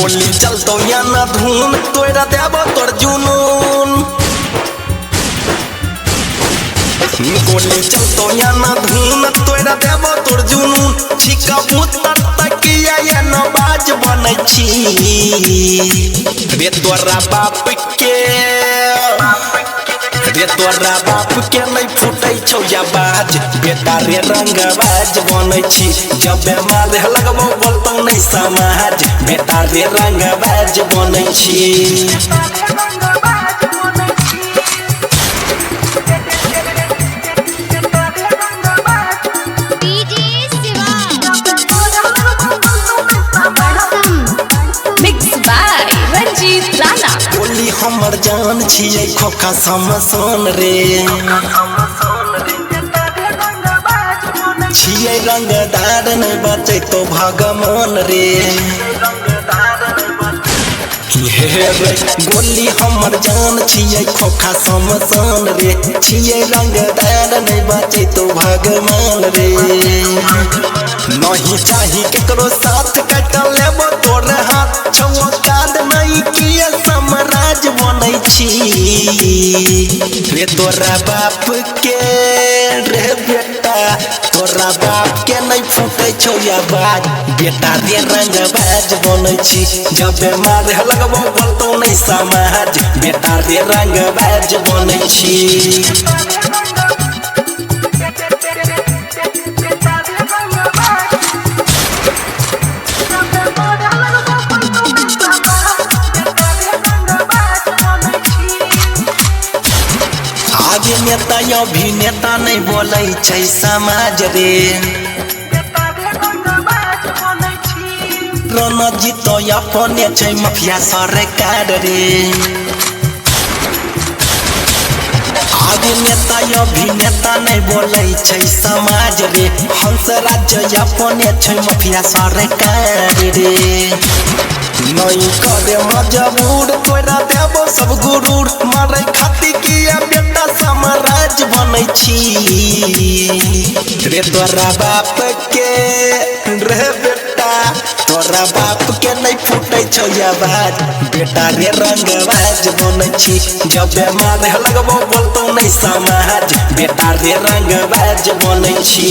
गोली चलतो या ना धून तोरा देबो तोर जुनून गोली चलतो या ना धून तोरा देबो तोर जुनून छिका पुतर तकिया या ना बाज बनै छी रे तोरा बाप के नहीं फुटै छौ या बाज बेटा रे रंगबाज बनै छी जब मारे लगबो बोलतौ नहीं समाज बेटा रे रंगबाज बनै छी गोली हमर जान छियै खोखा समसन रे छियै रंगदार नहीं बचे तो भगवान रे गोली हमर जान छियै खोखा समसन रे छियै रंगदार नहीं बचे तो भगवान रे नहीं चाही केकरो साथ कट लेबो तोर हाथ छौ काद नहीं किया समराज बनै छी रे तोरा बाप के रे बेटा तोरा बाप के नहीं फूटै छौ या बाज बेटा रे रंगबाज बनै छी जब मारे लगबो बोलतौ नहीं समाज बेटा रे रंगबाज बनै छी नेता अभिनेता नहीं बोलै छै समाज रे रणजीत तो अपने छै माफिया सरकार रे आगे नेता अभिनेता नहीं बोलै छै समाज रे हंस राज्य अपने छै माफिया सरकार रे नहीं करे मजबूर तोरा देबो सब गुरूर मारे खाती किया बेटा समराज बनै छी रे तोरा बाप के रे बेटा तोरा बाप के नहीं फूटै छौ या बाज बेटा रे रंगबाज बनै छी जब मारे लगबो बोलतौ नहीं समाज बेटा रे रंगबाज बनै छी।